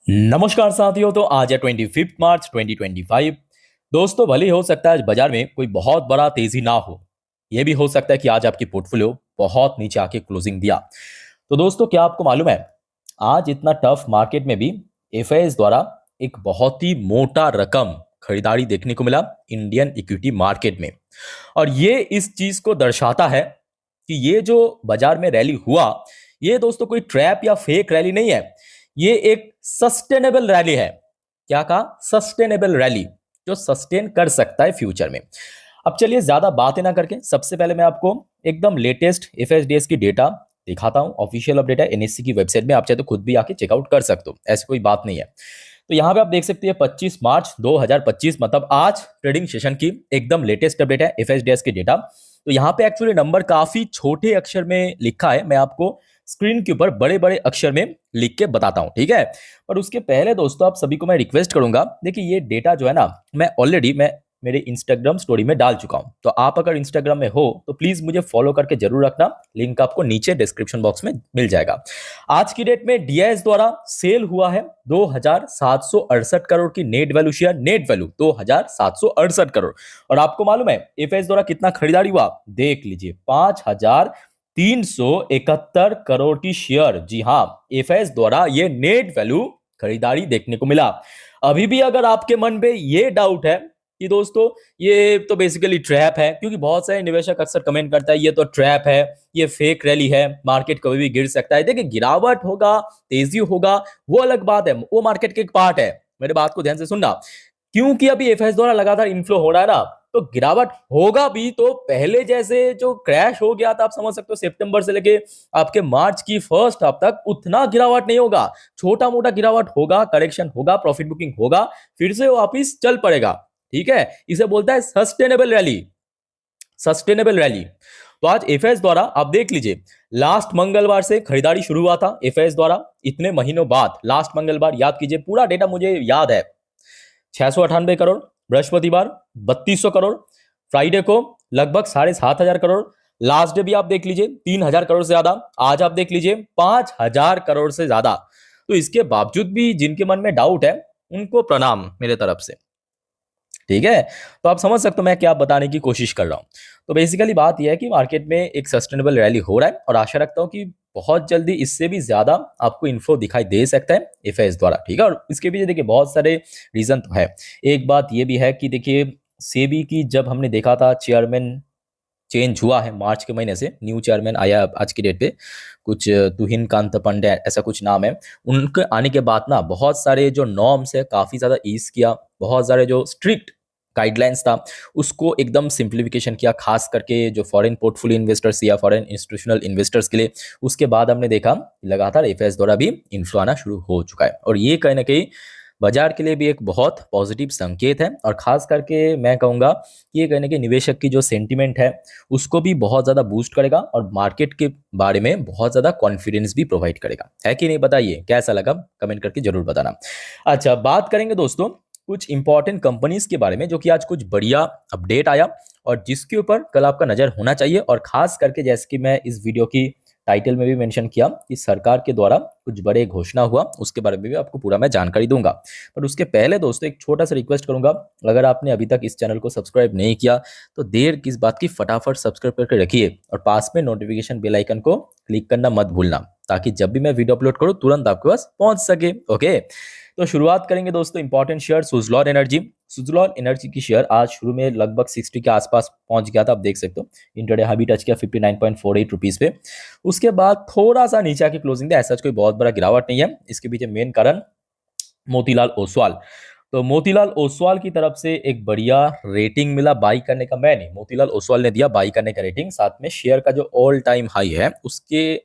नमस्कार साथियों। तो आज है 25 मार्च 2025। दोस्तों, भले ही हो सकता है आज बाजार में कोई बहुत बड़ा तेजी ना हो। यह भी हो सकता है कि आज आपकी पोर्टफोलियो बहुत नीचे आके क्लोजिंग दिया। तो दोस्तों, क्या आपको मालूम है आज इतना टफ मार्केट में भी एफआईएस द्वारा एक बहुत ही मोटा रकम खरीदारी देखने को मिला इंडियन इक्विटी मार्केट में। और ये इस चीज को दर्शाता है कि ये जो बाजार में रैली हुआ, ये दोस्तों कोई ट्रैप या फेक रैली नहीं है। ये एक सस्टेनेबल रैली है। क्या कहा? सस्टेनेबल रैली, जो सस्टेन कर सकता है फ्यूचर में। अब चलिए ज्यादा बातें ना करके सबसे पहले मैं आपको एकदम लेटेस्ट एफएसडीएस की डेटा दिखाता हूं। ऑफिशियल अपडेट है एनएससी की वेबसाइट में, आप चाहे तो खुद भी आके चेकआउट कर सकते हो, ऐसी कोई बात नहीं है। तो यहाँ पे आप देख सकते हैं 25 मार्च 2025, मतलब आज ट्रेडिंग सेशन की एकदम लेटेस्ट अपडेट है एफएसडीएस की डेटा। तो यहाँ पे एक्चुअली नंबर काफी छोटे अक्षर में लिखा है, मैं आपको स्क्रीन के ऊपर बड़े बड़े अक्षर में लिख के बताता हूं, ठीक है। पर उसके पहले दोस्तों, आप सभी को मैं रिक्वेस्ट करूंगा, देखिए ये डेटा जो है ना, मैं ऑलरेडी मेरे इंस्टाग्राम स्टोरी में डाल चुका हूं। तो आप अगर इंस्टाग्राम में हो तो प्लीज मुझे फॉलो करके जरूर रखना, लिंक आपको नीचे डिस्क्रिप्शन बॉक्स में मिल जाएगा। आज की डेट में डीआईएस द्वारा सेल हुआ है 2768 करोड़ की net value share, net value 2768 crore. और आपको मालूम है एफएस द्वारा कितना खरीदारी हुआ? देख लीजिए, 5371 करोड़ की शेयर। जी हाँ, एफएस द्वारा ये नेट वैल्यू खरीदारी देखने को मिला। अभी भी अगर आपके मन में ये डाउट है कि दोस्तों ये तो बेसिकली ट्रैप है, क्योंकि बहुत सारे निवेशक अक्सर कमेंट करता है ये तो ट्रैप है, ये फेक रैली है, मार्केट कभी भी गिर सकता है। देखिए, गिरावट होगा, तेजी होगा, वो अलग बात है, वो मार्केट की एक पार्ट है। मेरे बात को ध्यान से सुनना, क्योंकि अभी एफएस द्वारा लगातार इनफ्लो हो रहा है ना, तो गिरावट होगा भी। तो पहले जैसे जो क्रैश हो गया था, आप समझ सकते हो सितंबर से लेके आपके मार्च की फर्स्ट हाफ तक, उतना गिरावट नहीं होगा। छोटा मोटा गिरावट होगा, करेक्शन होगा, प्रॉफिट बुकिंग होगा, फिर से वापिस चल पड़ेगा, ठीक है। इसे बोलता है सस्टेनेबल रैली, सस्टेनेबल रैली। तो आज एफएस द्वारा आप देख लीजिए, लास्ट मंगलवार से खरीदारी शुरू हुआ था एफएस द्वारा, इतने महीनों बाद लास्ट मंगलवार, याद कीजिए पूरा डेटा मुझे याद है। 698 करोड़, बृहस्पतिवार 3200 करोड़, फ्राइडे को लगभग 7500 करोड़, लास्ट डे भी आप देख लीजिए 3000 करोड़ से ज्यादा, आज आप देख लीजिए 5000 करोड़ से ज्यादा। तो इसके बावजूद भी जिनके मन में डाउट है, उनको प्रणाम मेरे तरफ से, ठीक है। तो आप समझ सकते हो मैं क्या बताने की कोशिश कर रहा हूं। तो बेसिकली बात यह है कि मार्केट में एक सस्टेनेबल रैली हो रहा है, और आशा रखता हूं कि बहुत जल्दी इससे भी ज्यादा आपको इन्फो दिखाई दे सकता है एफएस द्वारा, ठीक है। और इसके पीछे देखिए बहुत सारे रीजन तो है। एक बात यह भी है कि देखिए सेबी की जब हमने देखा था चेयरमैन चेंज हुआ है मार्च के महीने से, न्यू चेयरमैन आया आज की डेट पे, कुछ तुहिन कांत पांडे ऐसा कुछ नाम है। उनके आने के बाद ना बहुत सारे जो नॉर्म्स है काफी ज्यादा ईज किया, बहुत सारे जो स्ट्रिक्ट गाइडलाइंस था उसको एकदम सिंप्लीफिकेशन किया, खास करके जो फॉरेन पोर्टफोलियो इन्वेस्टर्स या फॉरेन इंस्टीट्यूशनल इन्वेस्टर्स के लिए। उसके बाद हमने देखा लगातार एफएस द्वारा भी इन्फ्लो आना शुरू हो चुका है, और ये कहीं ना कहीं बाजार के लिए भी एक बहुत पॉजिटिव संकेत है। और खास करके मैं कहूंगा कि ये कहने के निवेशक की जो सेंटिमेंट है उसको भी बहुत ज्यादा बूस्ट करेगा, और मार्केट के बारे में बहुत ज्यादा कॉन्फिडेंस भी प्रोवाइड करेगा, है कि नहीं? बताइए कैसा लगा, कमेंट करके जरूर बताना। अच्छा, बात करेंगे दोस्तों कुछ इंपॉर्टेंट कंपनीज के बारे में, जो कि आज कुछ बढ़िया अपडेट आया और जिसके ऊपर कल आपका नजर होना चाहिए। और खास करके जैसे कि मैं इस वीडियो की टाइटल में भी मेंशन किया कि सरकार के द्वारा कुछ बड़े घोषणा हुआ, उसके बारे में भी आपको पूरा मैं जानकारी दूंगा। पर उसके पहले दोस्तों एक छोटा सा रिक्वेस्ट करूंगा, अगर आपने अभी तक इस चैनल को सब्सक्राइब नहीं किया तो देर किस बात की, फटाफट सब्सक्राइब करके रखिए, और पास में नोटिफिकेशन बेल आइकन को क्लिक करना मत भूलना, ताकि जब भी मैं वीडियो अपलोड करूं तुरंत आपके पास पहुंच सके। ओके, तो शुरुआत करेंगे दोस्तों important share Suzlon energy. Suzlon energy की शेयर आज शुरू में लगभग 60 के आसपास पहुंच गया था, आप देख सकते हो। इंटरडे हाई भी टच किया 59.48 रुपीज पे। उसके बाद थोड़ा सा नीचे आके क्लोजिंग था, ऐसा कोई बहुत बड़ा गिरावट नहीं है। इसके पीछे मेन कारण मोतीलाल ओसवाल। तो मोतीलाल ओसवाल की तरफ से एक बढ़िया रेटिंग मिला बाई करने का, मैं नहीं, मोतीलाल ओसवाल ने दिया बाई करने का रेटिंग, साथ में शेयर का जो ऑल टाइम हाई है उसके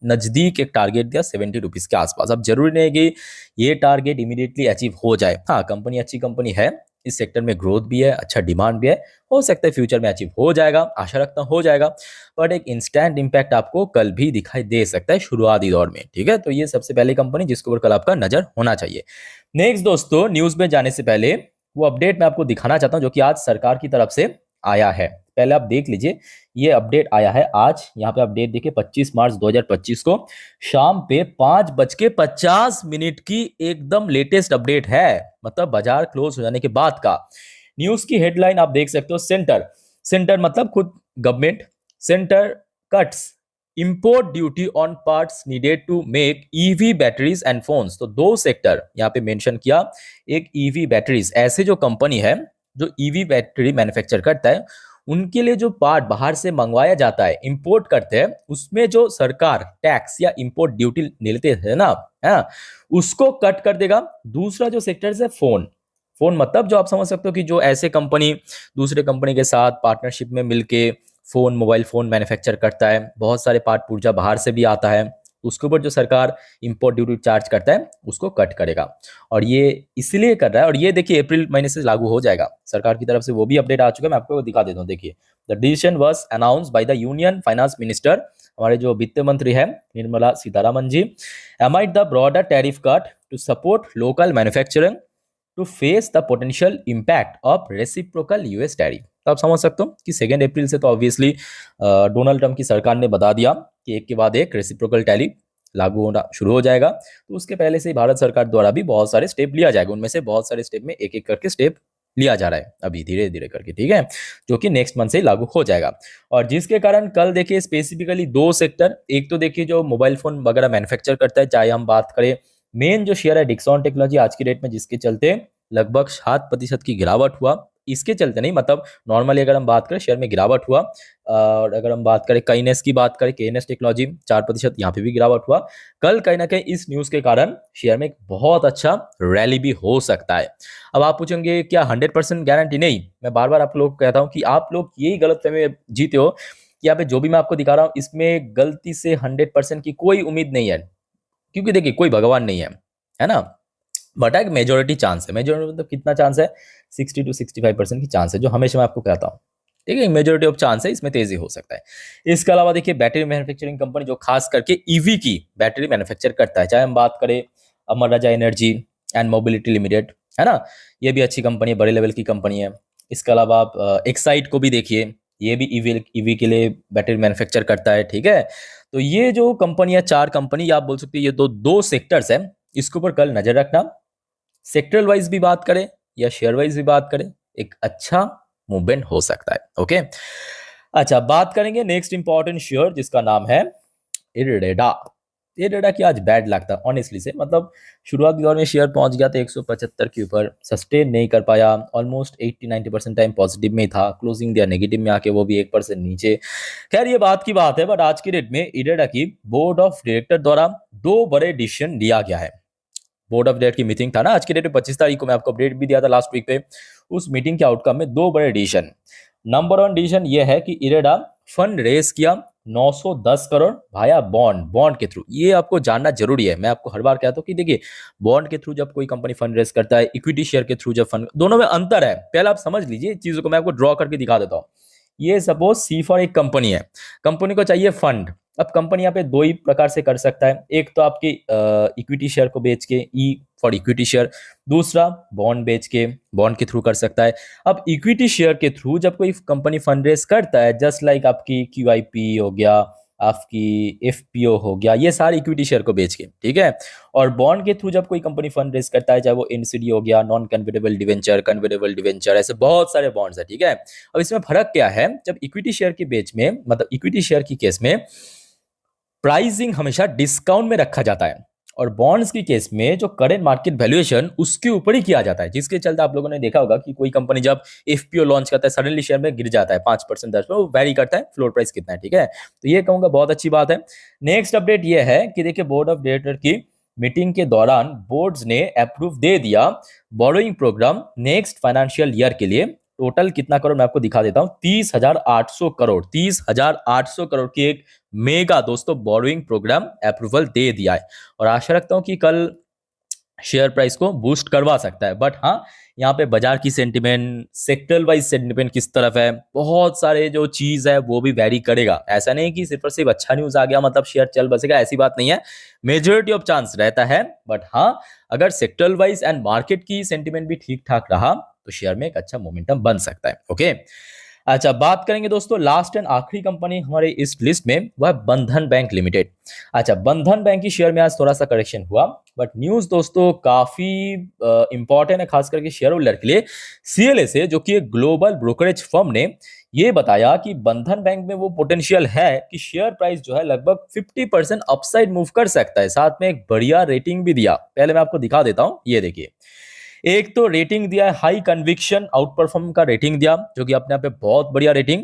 नजदीक एक टारगेट दिया 70 रुपीज के आसपास। अब जरूरी नहीं है कि ये टारगेट इमीडिएटली अचीव हो जाए, हाँ कंपनी अच्छी कंपनी है, इस सेक्टर में ग्रोथ भी है, अच्छा डिमांड भी है, हो सकता है फ्यूचर में अचीव हो जाएगा, आशा रखता हूं हो जाएगा। बट एक इंस्टेंट इंपैक्ट आपको कल भी दिखाई दे सकता है शुरुआती दौर में, ठीक है। तो ये सबसे पहली कंपनी जिसके ऊपर कल आपका नजर होना चाहिए। नेक्स्ट दोस्तों, न्यूज में जाने से पहले वो अपडेट मैं आपको दिखाना चाहता हूं जो कि आज सरकार की तरफ से आया है। पहले आप देख लीजिए, ये अपडेट आया है आज, यहाँ पे अपडेट देखिए 25 मार्च 2025 को शाम पे 5:50 की एकदम लेटेस्ट अपडेट है, मतलब बाजार क्लोज हो जाने के बाद का। न्यूज की हेडलाइन आप देख सकते हो, सेंटर, सेंटर मतलब खुद government, centre cuts import duty on parts needed to make EV batteries and phones. तो दो सेक्टर यहाँ पे मेंशन किया, एक ईवी बैटरीज, ऐसे जो कंपनी है जो ईवी बैटरी मैन्युफैक्चर करता है, उनके लिए जो पार्ट बाहर से मंगवाया जाता है, इंपोर्ट करते हैं, उसमें जो सरकार टैक्स या इंपोर्ट ड्यूटी लेते थे ना, है, उसको कट कर देगा। दूसरा जो सेक्टर है फोन, फोन मतलब जो आप समझ सकते हो कि जो ऐसे कंपनी दूसरे कंपनी के साथ पार्टनरशिप में मिलके फोन, मोबाइल फोन मैन्युफैक्चर करता है, बहुत सारे पार्ट पुर्जा बाहर से भी आता है, उसके ऊपर जो सरकार इंपोर्ट ड्यूटी चार्ज करता है उसको कट करेगा। और ये इसलिए कर रहा है, और ये देखिए अप्रैल महीने से लागू हो जाएगा सरकार की तरफ से, वो भी अपडेट आ चुका है, मैं आपको दिखा देता हूँ। देखिए, the decision was announced by the union finance minister, हमारे जो वित्त मंत्री है Nirmala Sitharaman ji, amid the broader tariff cut to support local manufacturing to face the potential impact of reciprocal US tariff. तो आप समझ सकते हो कि 2 अप्रैल से तो ऑब्वियसली डोनाल्ड ट्रंप की सरकार ने बता दिया कि एक के बाद एक रेसिप्रोकल टैरिफ लागू होना शुरू हो जाएगा। तो उसके पहले से ही भारत सरकार द्वारा भी बहुत सारे स्टेप लिया जाएगा, उनमें से बहुत सारे स्टेप में एक एक करके स्टेप लिया जा रहा है अभी धीरे धीरे करके, ठीक है, जो कि नेक्स्ट मंथ से ही लागू हो जाएगा। और जिसके कारण कल देखिए स्पेसिफिकली दो सेक्टर, एक तो देखिए जो मोबाइल फोन वगैरह मैन्युफैक्चर करता है, चाहे हम बात करें मेन जो शेयर है डिक्सॉन टेक्नोलॉजी आज की डेट में, जिसके चलते लगभग 7% की गिरावट हुआ, इसके चलते नहीं, मतलब नॉर्मली अगर हम बात करें शेयर में गिरावट हुआ। और अगर हम बात करें काइनेस की बात करें, केएनएस टेक्नोलॉजी 4%, यहाँ पे भी गिरावट हुआ। कल कहीं ना कहीं इस न्यूज के कारण शेयर में एक बहुत अच्छा रैली भी हो सकता है। अब आप पूछेंगे क्या 100% गारंटी? नहीं, मैं बार बार आप लोग को कहता हूँ कि आप लोग यही गलतफहमी में जीते हो कि यहाँ पे जो भी मैं आपको दिखा रहा हूँ इसमें गलती से 100% की कोई उम्मीद नहीं है, क्योंकि देखिए कोई भगवान नहीं है ना, बट एक मेजोरिटी चांस है। मेजोरिटी मतलब कितना चांस है? 60 to 65% की चांस है, जो हमेशा मैं आपको कहता हूँ, ठीक है, मेजोरिटी ऑफ चांस है, इसमें तेजी हो सकता है। इसके अलावा देखिए बैटरी मैन्युफैक्चरिंग कंपनी जो खास करके ईवी की बैटरी मैन्युफैक्चर करता है, चाहे हम बात करें अमर राजा एनर्जी एंड मोबिलिटी लिमिटेड, है ना, ये भी अच्छी कंपनी है, बड़े लेवल की कंपनी है। इसके अलावा आप एक्साइट को भी देखिए, ये भी ईवी के लिए बैटरी मैन्युफैक्चर करता है, ठीक है। तो ये जो कंपनी है, 4 कंपनी आप बोल सकते हैं, ये दो सेक्टर्स है, इसके ऊपर कल नजर रखना। सेक्टरल वाइज भी बात करें या शेयर वाइज भी बात करें, एक अच्छा मूवमेंट हो सकता है। ओके, अच्छा, बात करेंगे नेक्स्ट इंपॉर्टेंट शेयर जिसका नाम है इरेडा। इरेडा की आज बैड लगता है ऑनेस्टली से, मतलब शुरुआती दौर में शेयर पहुंच गया था 175 के ऊपर, सस्टेन नहीं कर पाया, ऑलमोस्ट 80-90% टाइम पॉजिटिव में था, क्लोजिंग दिया नेगेटिव में आके, वो भी 1% नीचे। खैर ये बात की बात है, बट आज की डेट में इरेडा की बोर्ड ऑफ डायरेक्टर द्वारा 2 बड़े डिसीजन लिया गया है। बोर्ड ऑफ डायरेक्टर की मीटिंग था ना आज की डेट में, 25 तारीख को, मैं आपको अपडेट भी दिया था लास्ट वीक पे। उस मीटिंग के आउटकम में 2 बड़े डिसीजन। नंबर 1 डिसीजन ये है कि इरेडा फंड रेज किया 910 करोड़ भाया बॉन्ड के थ्रू। ये आपको जानना जरूरी है, मैं आपको हर बार कहता हूं कि देखिए बॉन्ड के थ्रू जब कोई कंपनी फंड रेज करता है, इक्विटी शेयर के थ्रू जब फंड, दोनों में अंतर है, पहले आप समझ लीजिए चीजों को, मैं आपको ड्रॉ करके दिखा देता हूं। ये सपोज सी फॉर एक कंपनी है, कंपनी को चाहिए फंड। अब कंपनी यहाँ पे 2 ही प्रकार से कर सकता है, एक तो आपकी इक्विटी शेयर को बेच के, ई फॉर इक्विटी शेयर, दूसरा बॉन्ड बेच के, बॉन्ड के थ्रू कर सकता है। अब इक्विटी शेयर के थ्रू जब कोई कंपनी फंड रेज करता है, जस्ट लाइक आपकी क्यूआईपी हो गया, आपकी एफपीओ हो गया, ये सारे इक्विटी शेयर को बेच के, ठीक है। और बॉन्ड के थ्रू जब कोई कंपनी फंड रेज करता है, चाहे वो एनसीडी हो गया, non convertible debenture, convertible debenture, ऐसे बहुत सारे बॉन्ड्स है, ठीक है। अब इसमें फर्क क्या है, जब इक्विटी शेयर के बेच में, मतलब इक्विटी शेयर की केस में प्राइसिंग हमेशा डिस्काउंट में रखा जाता है, और बॉन्ड्स की केस में जो करेंट मार्केट वैल्यूएशन उसके ऊपर ही किया जाता है, जिसके चलते आप लोगों ने देखा होगा कि कोई कंपनी जब एफपीओ लॉन्च करता है, सडनली शेयर में गिर जाता है 5% 10%, वो वैरी करता है फ्लोर प्राइस कितना है, ठीक है। तो ये कहूंगा बहुत अच्छी बात है। नेक्स्ट अपडेट ये है कि देखिए बोर्ड ऑफ डायरेक्टर की मीटिंग के दौरान बोर्ड्स ने अप्रूव दे दिया borrowing programme next financial year के लिए। टोटल कितना करोड़ मैं आपको दिखा देता हूं, 30,800 करोड़, 30,800 करोड़ की एक मेगा दोस्तों बोरोइंग प्रोग्राम अप्रूवल दे दिया है। और आशा रखता हूं कि कल शेयर प्राइस को बूस्ट करवा सकता है। बट हाँ, यहाँ पे बाजार की सेंटिमेंट, सेक्टर वाइज सेंटिमेंट किस तरफ है, बहुत सारे जो चीज है वो भी वैरी करेगा। ऐसा नहीं कि सिर्फ और सिर्फ अच्छा न्यूज आ गया मतलब शेयर चल बसेगा, ऐसी बात नहीं है, मेजोरिटी ऑफ चांस रहता है। बट हाँ, अगर सेक्टर वाइज एंड मार्केट की सेंटिमेंट भी ठीक ठाक रहा तो शेयर में एक अच्छा मोमेंटम बन सकता है। ओके, अच्छा, बात करेंगे दोस्तों लास्ट एंड आखिरी कंपनी हमारे इस लिस्ट में, वह बंधन बैंक लिमिटेड। अच्छा, बंधन बैंक की शेयर में आज थोड़ा सा करेक्शन हुआ, बट न्यूज दोस्तों काफी इंपॉर्टेंट है, खास करके शेयर होल्डर के लिए। सीएलए से, जो कि एक ग्लोबल ब्रोकरेज फर्म ने ये बताया कि बंधन बैंक में वो पोटेंशियल है कि शेयर प्राइस जो है लगभग 50% अपसाइड मूव कर सकता है। साथ में एक बढ़िया रेटिंग भी दिया, पहले मैं आपको दिखा देता हूं, ये देखिए। एक तो रेटिंग दिया है हाई कन्विक्शन आउट परफॉर्म का रेटिंग दिया, जो कि अपने आप में बहुत बढ़िया रेटिंग।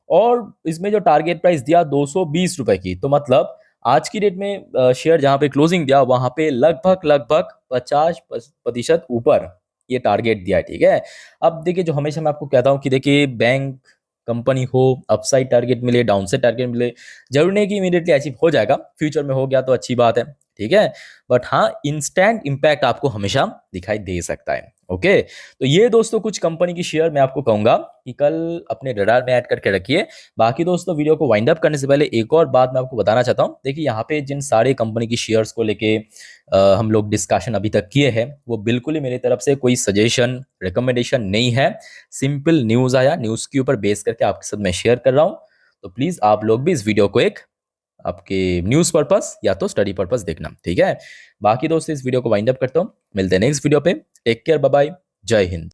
और इसमें जो टारगेट प्राइस दिया 220 रुपए की, तो मतलब आज की डेट में शेयर जहां पे क्लोजिंग दिया वहां पे लगभग लगभग 50% ऊपर ये टारगेट दिया है, ठीक है। अब देखिए, जो हमेशा मैं आपको कहता हूं कि देखिए, बैंक कंपनी हो, अपसाइड टारगेट मिले, डाउनसाइड टारगेट मिले, जरूरी नहीं कि इमीडिएटली अचीव हो जाएगा। फ्यूचर में हो गया तो अच्छी बात है, ठीक है। बट हाँ, इंस्टेंट इंपैक्ट आपको हमेशा दिखाई दे सकता है। ओके, तो ये दोस्तों कुछ कंपनी की शेयर मैं आपको कहूंगा कि कल अपने रडार में ऐड करके रखिए। बाकी दोस्तों, वीडियो को वाइंड अप करने से पहले एक और बात मैं आपको बताना चाहता हूँ। देखिए, यहाँ पे जिन सारे कंपनी की शेयर्स को लेके हम लोग डिस्कशन अभी तक किए हैं, वो बिल्कुल ही मेरी तरफ से कोई सजेशन रिकमेंडेशन नहीं है। सिंपल न्यूज आया, न्यूज के ऊपर बेस करके आपके साथ मैं शेयर कर रहा हूँ। तो प्लीज आप लोग भी इस वीडियो को एक आपके न्यूज पर्पस या तो स्टडी पर्पस देखना, ठीक है। बाकी दोस्तों, इस वीडियो को वाइंड अप करता हूँ, मिलते हैं नेक्स्ट वीडियो पे। टेक केयर, बाय बाय, जय हिंद।